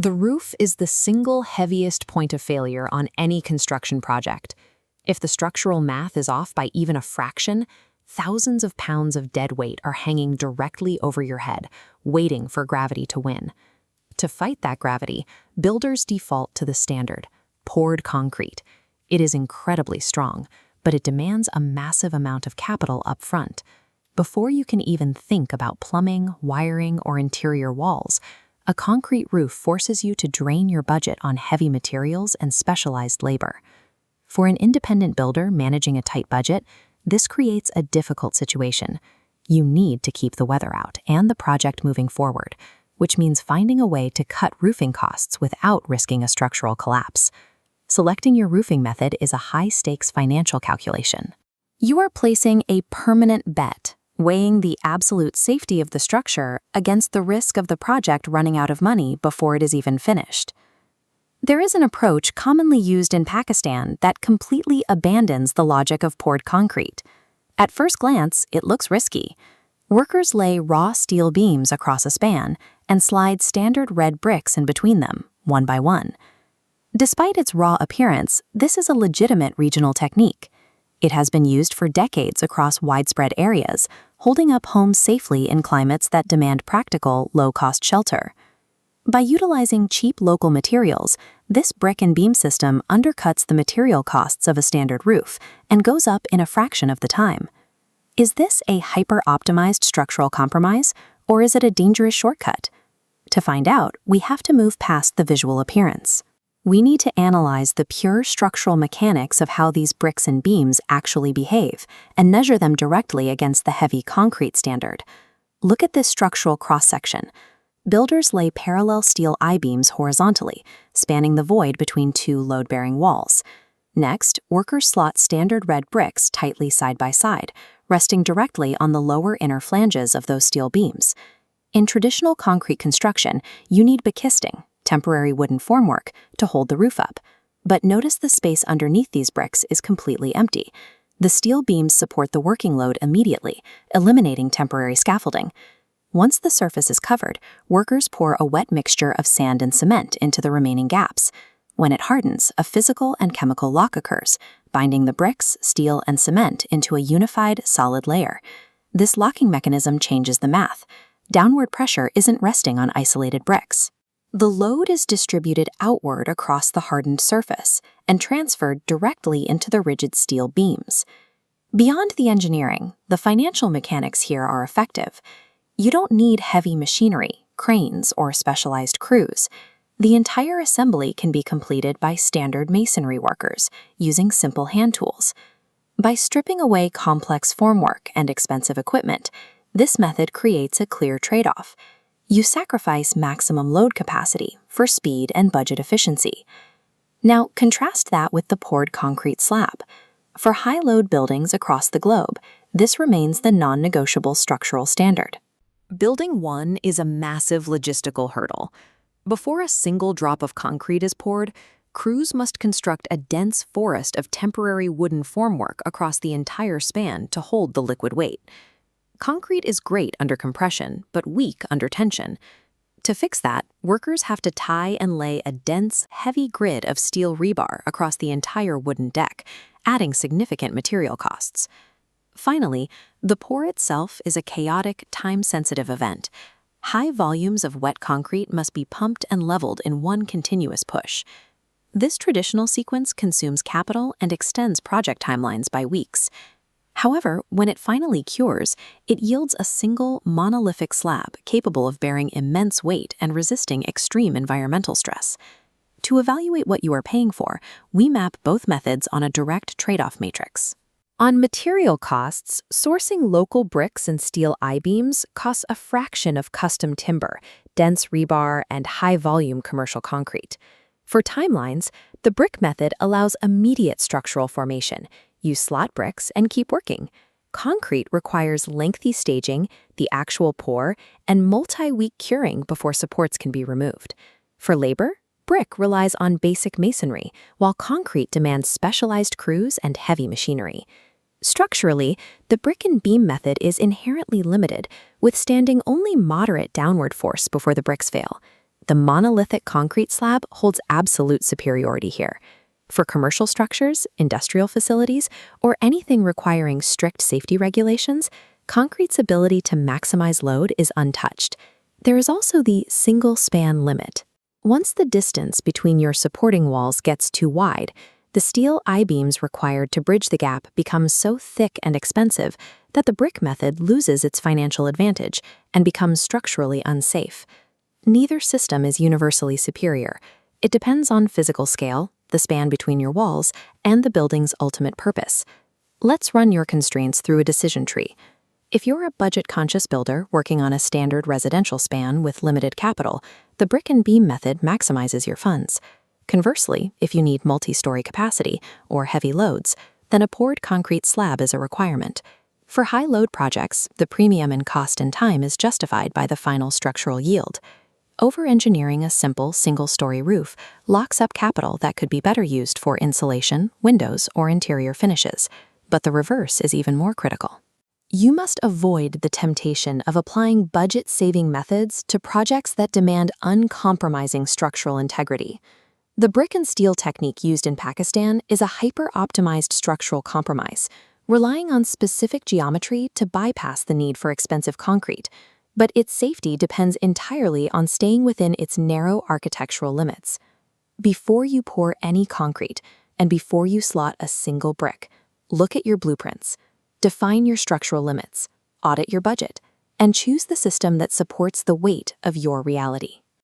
The roof is the single heaviest point of failure on any construction project. If the structural math is off by even a fraction, thousands of pounds of dead weight are hanging directly over your head, waiting for gravity to win. To fight that gravity, builders default to the standard, poured concrete. It is incredibly strong, but it demands a massive amount of capital up front. Before you can even think about plumbing, wiring, or interior walls, a concrete roof forces you to drain your budget on heavy materials and specialized labor. For an independent builder managing a tight budget, this creates a difficult situation. You need to keep the weather out and the project moving forward, which means finding a way to cut roofing costs without risking a structural collapse. Selecting your roofing method is a high-stakes financial calculation. You are placing a permanent bet, weighing the absolute safety of the structure against the risk of the project running out of money before it is even finished. There is an approach commonly used in Pakistan that completely abandons the logic of poured concrete. At first glance, it looks risky. Workers lay raw steel beams across a span and slide standard red bricks in between them, one by one. Despite its raw appearance, this is a legitimate regional technique. It has been used for decades across widespread areas, holding up homes safely in climates that demand practical, low-cost shelter. By utilizing cheap local materials, this brick and beam system undercuts the material costs of a standard roof and goes up in a fraction of the time. Is this a hyper-optimized structural compromise, or is it a dangerous shortcut? To find out, we have to move past the visual appearance. We need to analyze the pure structural mechanics of how these bricks and beams actually behave and measure them directly against the heavy concrete standard. Look at this structural cross-section. Builders lay parallel steel I-beams horizontally, spanning the void between two load-bearing walls. Next, workers slot standard red bricks tightly side by side, resting directly on the lower inner flanges of those steel beams. In traditional concrete construction, you need bakisting, temporary wooden formwork, to hold the roof up. But notice the space underneath these bricks is completely empty. The steel beams support the working load immediately, eliminating temporary scaffolding. Once the surface is covered, workers pour a wet mixture of sand and cement into the remaining gaps. When it hardens, a physical and chemical lock occurs, binding the bricks, steel, and cement into a unified, solid layer. This locking mechanism changes the math. Downward pressure isn't resting on isolated bricks. The load is distributed outward across the hardened surface and transferred directly into the rigid steel beams. Beyond the engineering, the financial mechanics here are effective. You don't need heavy machinery, cranes, or specialized crews. The entire assembly can be completed by standard masonry workers using simple hand tools. By stripping away complex formwork and expensive equipment, this method creates a clear trade-off. You sacrifice maximum load capacity for speed and budget efficiency. Now, contrast that with the poured concrete slab. For high-load buildings across the globe, this remains the non-negotiable structural standard. Building one is a massive logistical hurdle. Before a single drop of concrete is poured, crews must construct a dense forest of temporary wooden formwork across the entire span to hold the liquid weight. Concrete is great under compression, but weak under tension. To fix that, workers have to tie and lay a dense, heavy grid of steel rebar across the entire wooden deck, adding significant material costs. Finally, the pour itself is a chaotic, time-sensitive event. High volumes of wet concrete must be pumped and leveled in one continuous push. This traditional sequence consumes capital and extends project timelines by weeks. However, when it finally cures, it yields a single, monolithic slab capable of bearing immense weight and resisting extreme environmental stress. To evaluate what you are paying for, we map both methods on a direct trade-off matrix. On material costs, sourcing local bricks and steel I-beams costs a fraction of custom timber, dense rebar, and high-volume commercial concrete. For timelines, the brick method allows immediate structural formation. You slot bricks and keep working. Concrete requires lengthy staging, the actual pour, and multi-week curing before supports can be removed. For labor, brick relies on basic masonry, while concrete demands specialized crews and heavy machinery. Structurally, the brick and beam method is inherently limited, withstanding only moderate downward force before the bricks fail. the monolithic concrete slab holds absolute superiority here. For commercial structures, industrial facilities, or anything requiring strict safety regulations, concrete's ability to maximize load is untouched. There is also the single-span limit. Once the distance between your supporting walls gets too wide, the steel I-beams required to bridge the gap become so thick and expensive that the brick method loses its financial advantage and becomes structurally unsafe. Neither system is universally superior. It depends on physical scale, the span between your walls, and the building's ultimate purpose. Let's run your constraints through a decision tree. If you're a budget-conscious builder working on a standard residential span with limited capital, the brick and beam method maximizes your funds. Conversely, if you need multi-story capacity or heavy loads, then a poured concrete slab is a requirement. For high-load projects, the premium in cost and time is justified by the final structural yield. Over-engineering a simple single-story roof locks up capital that could be better used for insulation, windows, or interior finishes, but the reverse is even more critical. You must avoid the temptation of applying budget-saving methods to projects that demand uncompromising structural integrity. The brick and steel technique used in Pakistan is a hyper-optimized structural compromise, relying on specific geometry to bypass the need for expensive concrete, but its safety depends entirely on staying within its narrow architectural limits. Before you pour any concrete, and before you slot a single brick, look at your blueprints. Define your structural limits, audit your budget, and choose the system that supports the weight of your reality.